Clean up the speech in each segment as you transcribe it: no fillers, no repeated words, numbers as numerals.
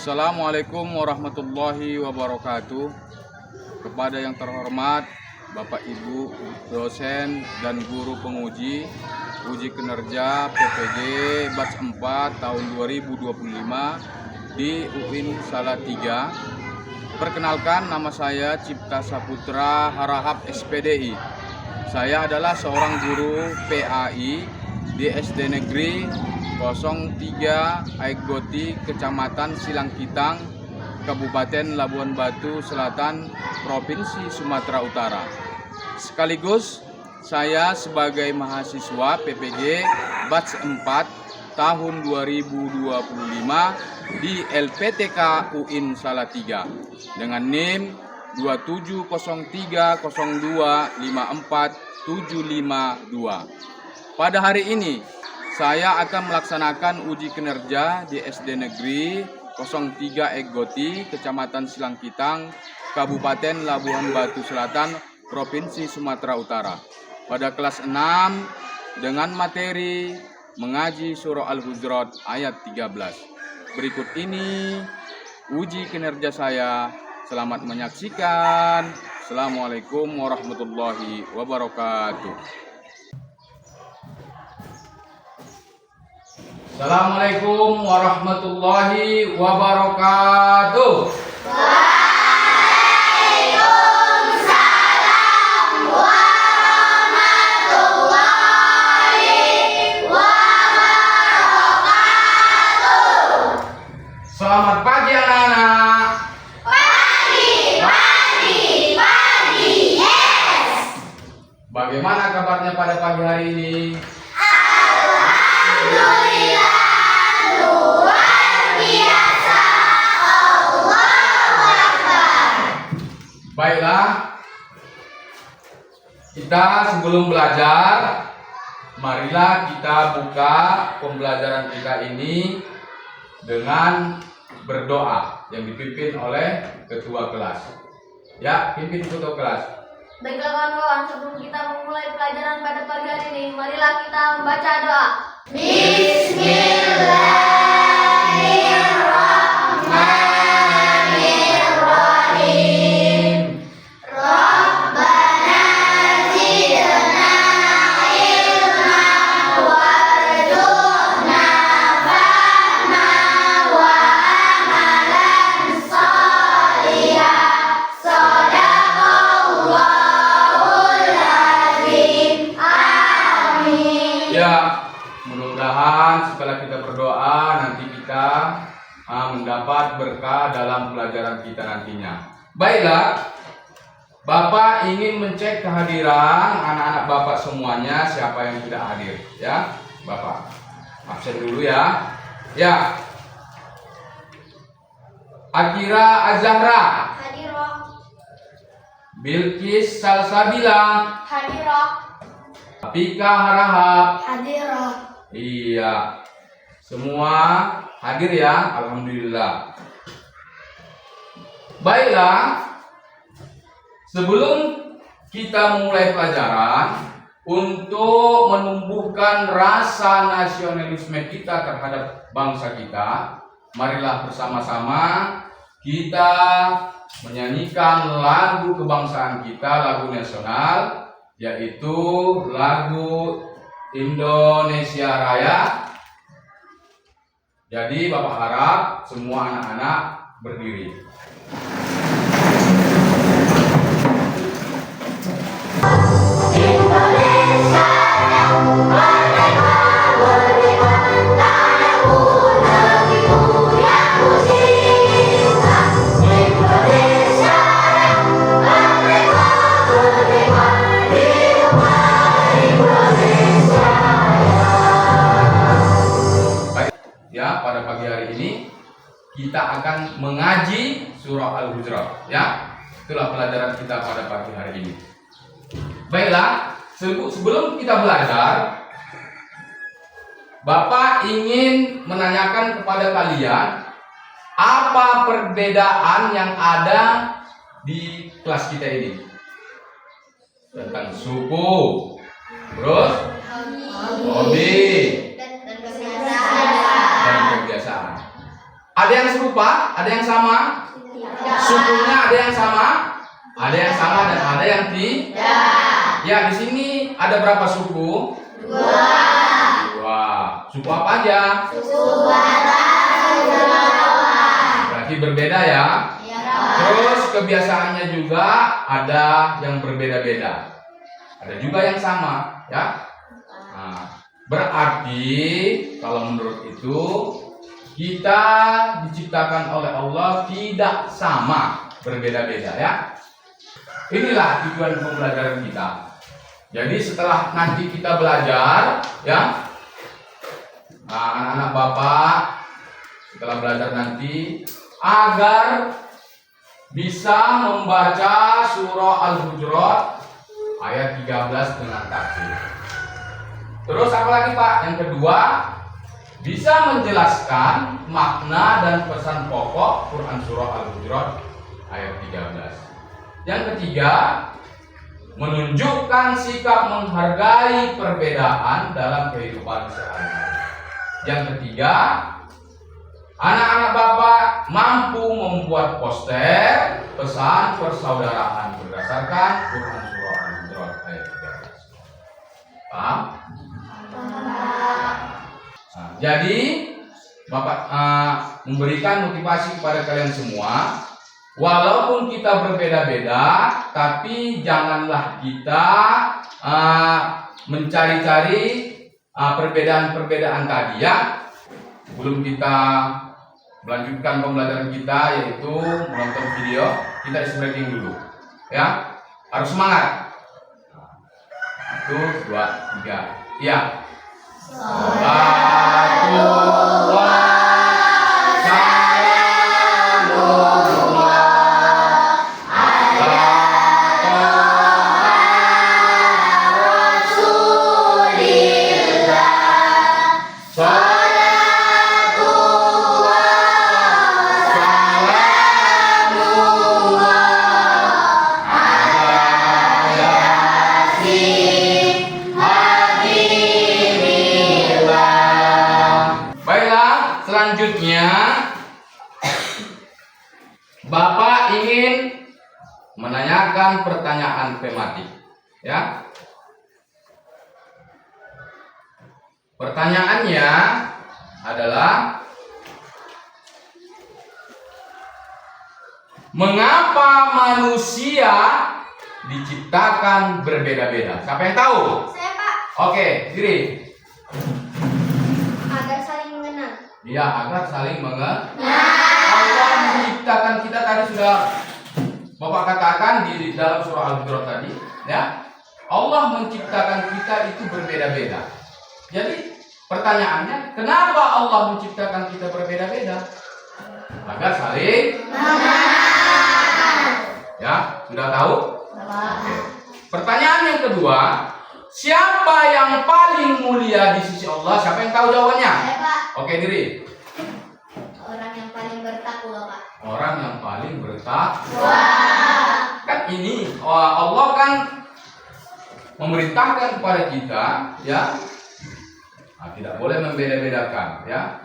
Assalamualaikum warahmatullahi wabarakatuh. Kepada yang terhormat Bapak Ibu dosen dan guru penguji uji kinerja PPG batch 4 tahun 2025 di UIN Salatiga. Perkenalkan, nama saya Cipta Saputra Harahap SPDI. Saya adalah seorang guru PAI di SD Negeri 03 Aigoti, Kecamatan Silangkitang, Kabupaten Labuan Batu Selatan, Provinsi Sumatera Utara. Sekaligus saya sebagai mahasiswa PPG batch 4 tahun 2025 di LPTK UIN Salatiga dengan NIM 270302547552. Pada hari ini saya akan melaksanakan uji kinerja di SD Negeri 03 Aigoti, Kecamatan Silangkitang, Kabupaten Labuan Batu Selatan, Provinsi Sumatera Utara. Pada kelas 6 dengan materi mengaji surah Al-Hujurat ayat 13. Berikut ini uji kinerja saya. Selamat menyaksikan. Assalamualaikum warahmatullahi wabarakatuh. Assalamualaikum warahmatullahi wabarakatuh. Waalaikumsalam warahmatullahi wabarakatuh. Selamat pagi anak-anak. Pagi, yes. Bagaimana kabarnya pada pagi hari ini? Alhamdulillah, luar biasa. Allahu Akbar. Baiklah, kita sebelum belajar, marilah kita buka pembelajaran kita ini dengan berdoa yang dipimpin oleh ketua kelas. Ya, pimpin ketua kelas. Baiklah kawan-kawan, sebelum kita memulai pelajaran pada pagi hari ini, marilah kita membaca doa. Bismillahirrahmanirrahim. Rabbana zidna ilman warzuqna fahma wa amalan shalihan. Shadaqallahul azim. Amin. Ya, mudah-mudahan setelah kita berdoa nanti kita mendapat berkah dalam pelajaran kita nantinya. Baiklah, Bapak ingin mencek kehadiran anak-anak Bapak semuanya, siapa yang tidak hadir, ya. Bapak absen dulu ya. Ya. Akira Azahra, Hadirah. Bilqis Salsabila, Hadirah. Pika Harahap. Hadirah. Iya, semua hadir ya, alhamdulillah. Baiklah, sebelum kita memulai pelajaran, untuk menumbuhkan rasa nasionalisme kita terhadap bangsa kita, marilah bersama-sama kita menyanyikan lagu kebangsaan kita, lagu nasional, yaitu lagu Indonesia Raya. Jadi Bapak harap semua anak-anak berdiri. Indonesia merdeka, merdeka, tanahku negeriku yang ku cinta. Indonesia merdeka, merdeka, hiduplah Indonesia. Ya, pada pagi hari ini kita akan mengaji surah Al-Hujurat. Ya, itulah pelajaran kita pada pagi hari ini. Baiklah, sebelum kita belajar, Bapak ingin menanyakan kepada kalian apa perbedaan yang ada di kelas kita ini tentang suku, terus hobi, Dan kebiasaan. dan kebiasaan. Ada yang serupa, ada yang sama. Sukunya ada yang sama, ada yang sama dan ada yang tidak. Ya, di sini ada berapa suku? Dua. Suku apa aja? Suku Batak, Jawa. Berarti berbeda ya. Terus kebiasaannya juga ada yang berbeda-beda. Ada juga yang sama, ya. Nah, berarti kalau menurut itu kita diciptakan oleh Allah tidak sama, berbeda-beda ya. Inilah tujuan pembelajaran kita. Jadi setelah nanti kita belajar, ya, anak-anak Bapak setelah belajar nanti agar bisa membaca surah Al-Hujurat ayat 13 dengan tafsir. Terus apa lagi Pak? Yang kedua, bisa menjelaskan makna dan pesan pokok Quran surah Al-Hujurat ayat 13. Yang ketiga, menunjukkan sikap menghargai perbedaan dalam kehidupan sehari-hari. Yang ketiga, anak-anak Bapak mampu membuat poster pesan persaudaraan berdasarkan Quran surah Al-Hujurat ayat 13. Paham? Nah, jadi Bapak memberikan motivasi kepada kalian semua, walaupun kita berbeda-beda, tapi janganlah kita mencari-cari perbedaan-perbedaan tadi ya. Sebelum kita melanjutkan pembelajaran kita, yaitu menonton video, kita isi breaking dulu ya. Harus semangat. 1, 2, 3. Iya. Selanjutnya, Bapak ingin menanyakan pertanyaan tematik, ya. Pertanyaannya adalah, mengapa manusia diciptakan berbeda-beda? Siapa yang tahu? Saya Pak. Oke, diri. Agar saling mengenal. Ya, agar saling mengenal. Allah menciptakan kita tadi sudah Bapak katakan di dalam surah Al-Hujurat tadi, ya. Allah menciptakan kita itu berbeda-beda. Jadi pertanyaannya, kenapa Allah menciptakan kita berbeda-beda? Agar saling mengenal. Ya, sudah tahu? Oke. Pertanyaan yang kedua, siapa yang paling mulia di sisi Allah? Siapa yang tahu jawabannya? Saya Pak. Oke, diri. Orang yang paling bertakwa Pak. Orang yang paling bertakwa. Kan ini Allah kan memerintahkan kepada kita, ya. Nah, tidak boleh membeda-bedakan, ya.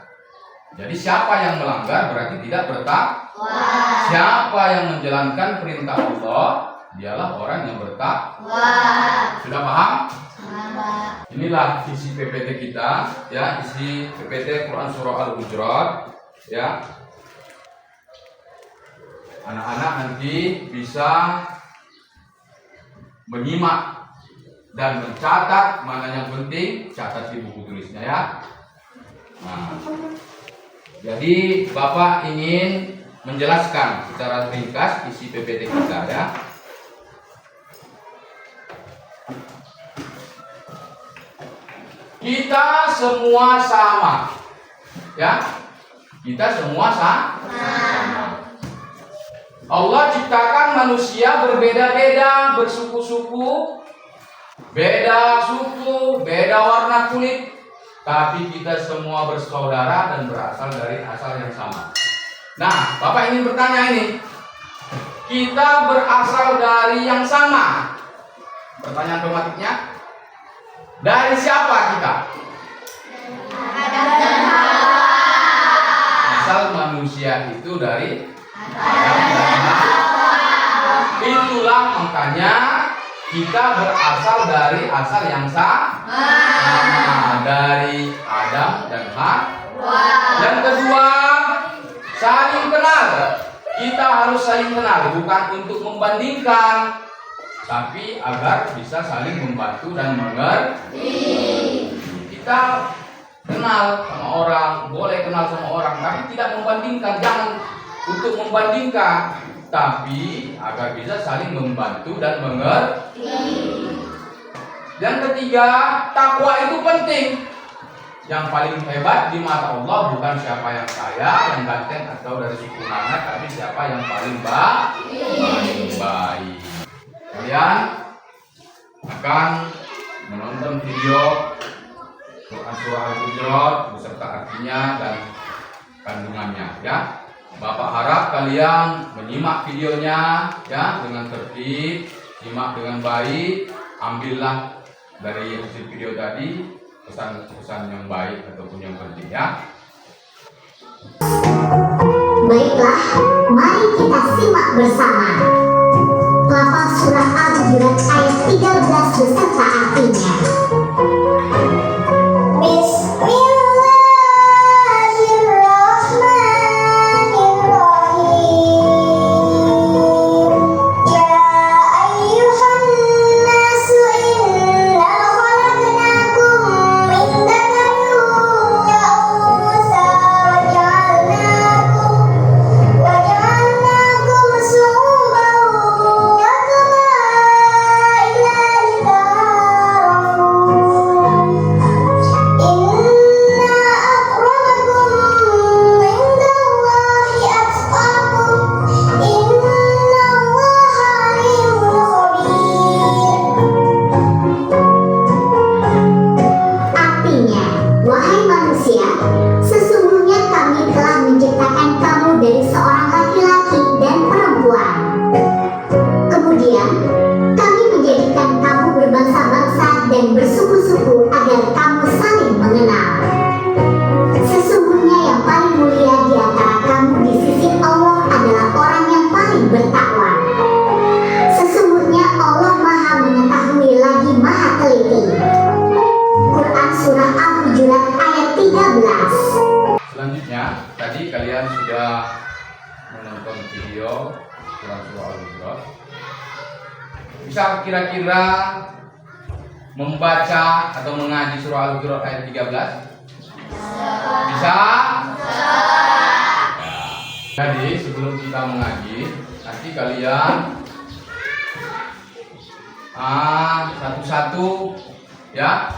Jadi siapa yang melanggar berarti tidak bertakwa. Siapa yang menjalankan perintah Allah, dialah orang yang bertakwa. Sudah paham? Inilah isi PPT kita, ya, isi PPT Quran surah Al-Hujurat, ya. Anak-anak nanti bisa menyimak dan mencatat, mana yang penting catat di buku tulisnya ya. Nah, jadi Bapak ingin menjelaskan secara ringkas isi PPT kita ya. Kita semua sama, ya. Kita semua sama. Allah ciptakan manusia berbeda-beda, bersuku-suku, beda suku, beda warna kulit, tapi kita semua bersaudara dan berasal dari asal yang sama. Nah, Bapak ingin bertanya ini, kita berasal dari yang sama. Pertanyaan tematiknya, dari siapa kita? Asal manusia manusia itu dari Adam dan Hawa. Itulah makanya kita berasal dari asal yang sama, dari Adam dan Hawa. Yang kedua, saling kenal. Kita harus saling kenal, bukan untuk membandingkan, tapi agar bisa saling membantu dan mengerti. Kita kenal sama orang, boleh kenal sama orang, tapi tidak membandingkan. Jangan untuk membandingkan, tapi agar bisa saling membantu dan mengerti. Yang ketiga, takwa itu penting. Yang paling hebat di mata Allah bukan siapa yang kaya, yang ganteng atau dari suku mana, tapi siapa yang paling baik. Kalian akan menonton video Quran Surah Al-Hujurat beserta artinya dan kandungannya, ya. Bapak harap kalian menyimak videonya, ya, dengan tertib, simak dengan baik, ambillah dari hasil video tadi pesan-pesan yang baik ataupun yang penting, ya. Baiklah, mari kita simak bersama lafaz surah Al-Hujurat ayat 13 beserta artinya. Selanjutnya, tadi kalian sudah menonton video Quran Surah Al-Hujurat. Bisa kira-kira membaca atau mengaji surah Al-Hujurat ayat 13? Bisa? Jadi sebelum kita mengaji, nanti kalian satu-satu, ya,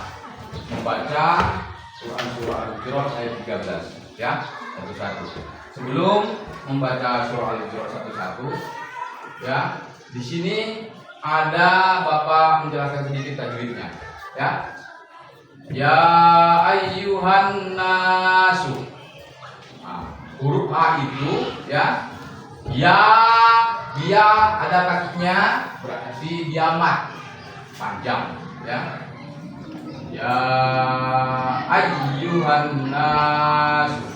membaca surah Al-Hujurat ayat 13, ya, satu-satu. Sebelum membaca surah Al-Hujurat satu-satu, ya, di sini ada Bapak menjelaskan sedikit tajwidnya, ya. Ya ayyuhan nasu. Huruf A itu, ya, dia ada kakinya, berarti dia mat panjang, ya. Ya ayyuhan nasu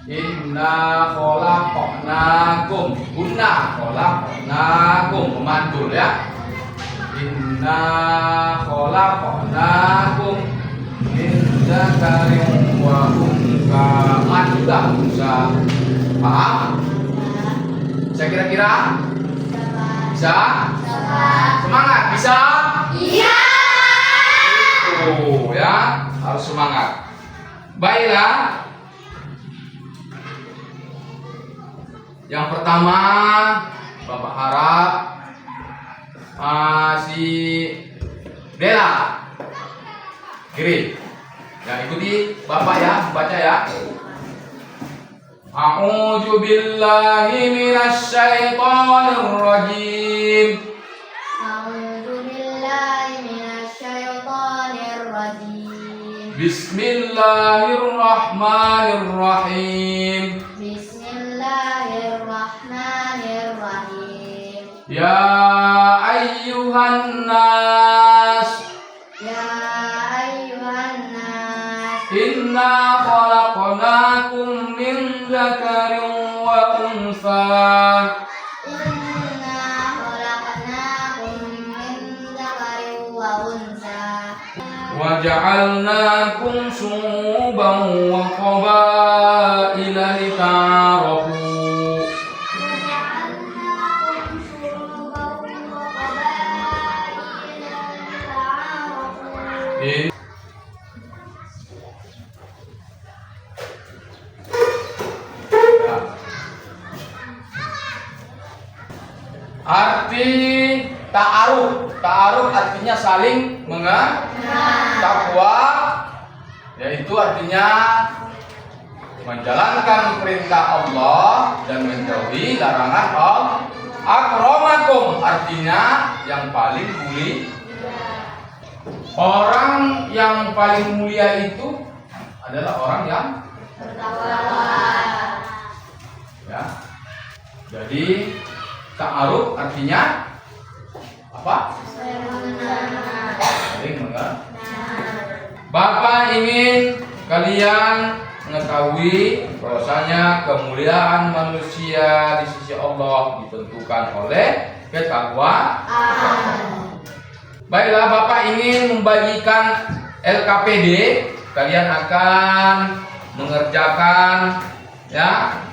inna khalaqnakum, kunna khalaqnakum, memantul, ya. Inna khalaqnakum min dzakarin wa unsa. Mat juga bisa. Paham? Bisa kira-kira? Bisa? Semangat, bisa? Iya. Itu, ya, harus semangat. Baiklah. Yang pertama, Bapak harap si Dela kiri, ya, ikuti Bapak, ya, baca, ya. A'udzu billahi minasy syaithanir rajim. A'udzu billahi minasy syaithanir rajim. Bismillahirrahmanirrahim. Bismillahirrahmanirrahim. Ya ayyuhan nas, Ya ayyuhan nas, inna khalaqnakum min dzakarin unsa Inna khalaqnakum min dzakarin wa unsa. wa ja'alnakum syu'uban wa qabaila lita'arafu. وجعلناكم شعوبا وقبائل لتعارفوا. Arti ta'aruf. Ta'aruf artinya saling takwa, yaitu artinya menjalankan perintah Allah dan menjauhi larangan Allah. Akramakum artinya yang paling mulia. Orang yang paling mulia itu adalah orang yang ya. Jadi ta'aruf artinya apa? Saling mengenal. Bapak ingin kalian mengetahui bahwasanya kemuliaan manusia di sisi Allah ditentukan oleh ketakwaan. Baiklah, Bapak ingin membagikan LKPD, kalian akan mengerjakan ya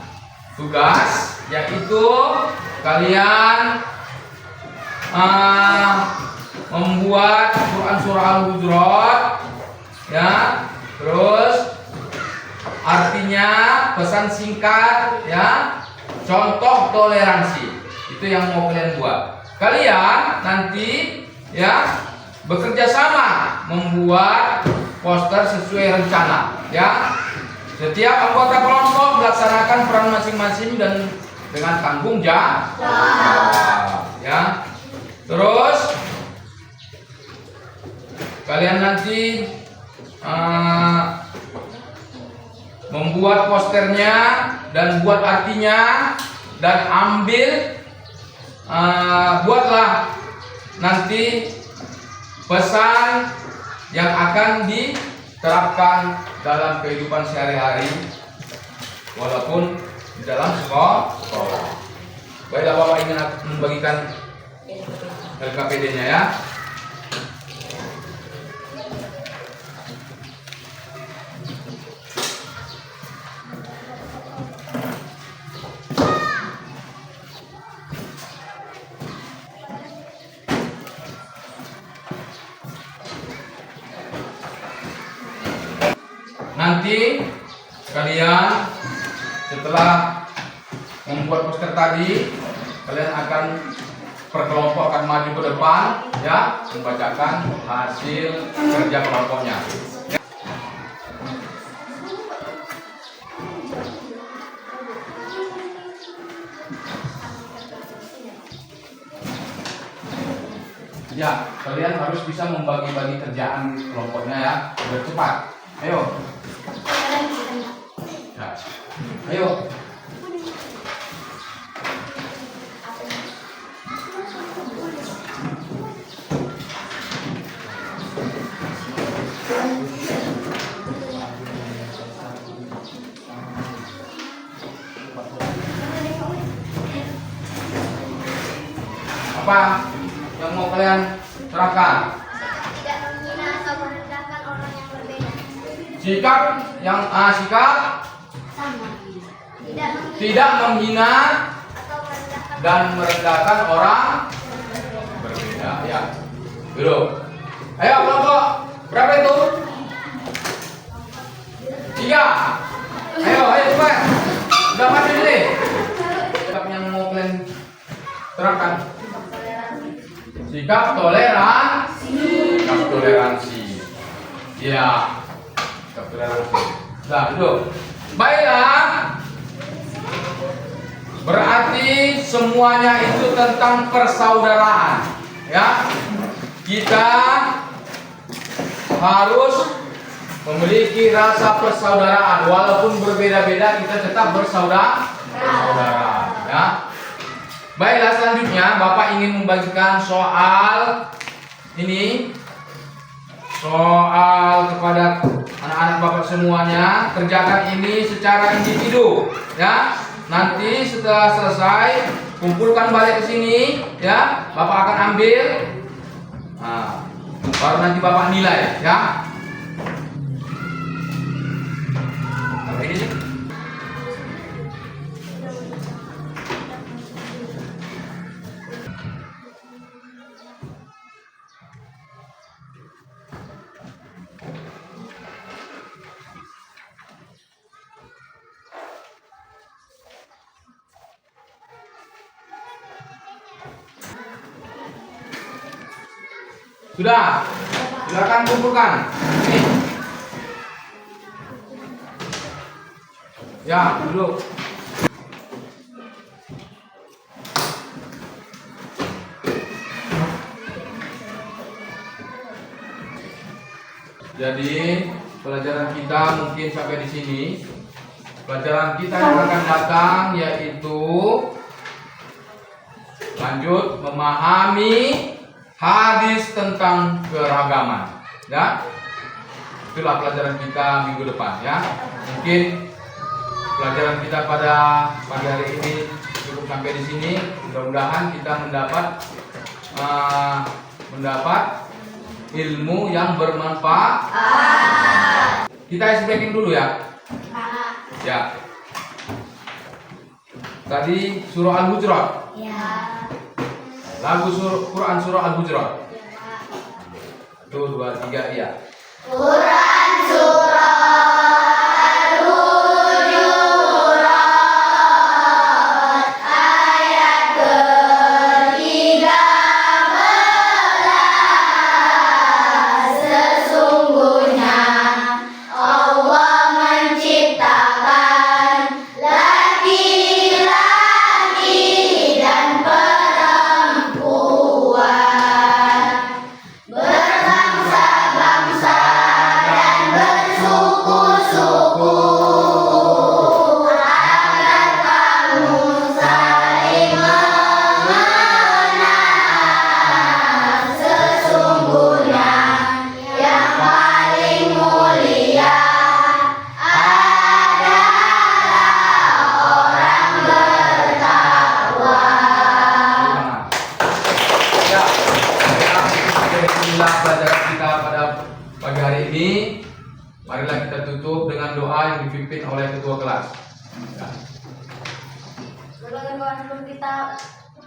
tugas, yaitu kalian membuat Quran surah Al-Hujurat ya, terus artinya pesan singkat ya, contoh toleransi, itu yang mau kalian buat. Kalian nanti ya bekerja sama membuat poster sesuai rencana ya. Setiap anggota kelompok melaksanakan peran masing-masing dan dengan tanggung jawab ya. Terus kalian nanti membuat posternya dan buat artinya dan ambil buatlah nanti pesan yang akan diterapkan dalam kehidupan sehari-hari walaupun di dalam sekolah. Baiklah, Bapak ingin membagikan LKPD-nya ya. Nanti kalian setelah membuat poster tadi, kalian akan per kelompok akan maju ke depan ya, membacakan hasil kerja kelompoknya. Ya, kalian harus bisa membagi-bagi kerjaan kelompoknya ya, biar cepat. Ayo. Ya. Ayo. Apa yang mau kalian terapkan? Tidak menghina atau merendahkan orang yang berbeda. Sikap yang sikap Sama. tidak menghina atau merendahkan dan merendahkan orang berbeda ya. Dulu. Ayo kelompok. Berapa itu? 3. Ayo cepat. Udah maju nih. Sikap yang mau kalian terapkan. Sikap toleransi. Sikap toleransi. Ya. Sikap toleransi. Nah, duduk. Baiklah. Berarti semuanya itu tentang persaudaraan. Ya. Kita harus memiliki rasa persaudaraan, walaupun berbeda-beda kita tetap bersaudara. Ya. Baiklah, selanjutnya Bapak ingin membagikan soal ini, soal kepada anak-anak Bapak semuanya. Kerjakan ini secara individu, ya. Nanti setelah selesai kumpulkan balik ke sini ya. Bapak akan ambil. Nah, baru nanti Bapak nilai ya. Nah, ini sih. Sudah, silakan kumpulkan. Ini. Ya, duduk. Jadi pelajaran kita mungkin sampai di sini. Pelajaran kita yang akan datang yaitu lanjut memahami hadis tentang keragaman, ya. Itulah pelajaran kita minggu depan, ya. Mungkin pelajaran kita pada pagi hari ini cukup sampai di sini. Mudah-mudahan kita mendapat ilmu yang bermanfaat. Kita isi breaking dulu ya. Ya. Tadi surah Al-Hujurat. Ya. Lagu Quran surah Al-Hujurat. 1, 2, 3 iya. Quran surah Al-Hujurat ayat ke-13. Sesungguhnya Allah menciptakan laki-laki dan perempuan, berbangsa-bangsa dan bersuku-suku, agar kamu saling mengenal. Sesungguhnya yang paling mulia adalah orang bertakwa. Ya, inilah pelajaran kita pada pagi hari ini. Marilah kita tutup dengan doa yang dipimpin oleh ketua kelas. Ya. Berbagai doa sebelum kita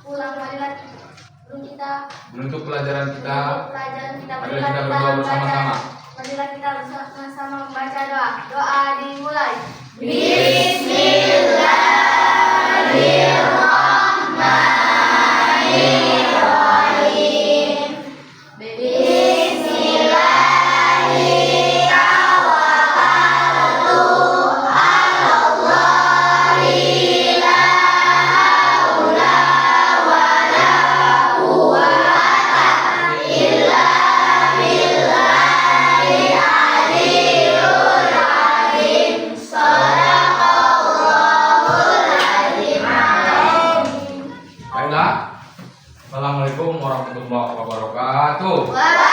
pulang, marilah sebelum kita Menutup pelajaran kita, pelajaran kita, marilah kita berdoa bersama-sama. marilah kita bersama-sama membaca doa. Doa dimulai. Bismillahirrahmanirrahim. Baiklah. Assalamualaikum warahmatullahi wabarakatuh. Waalaikumsalam.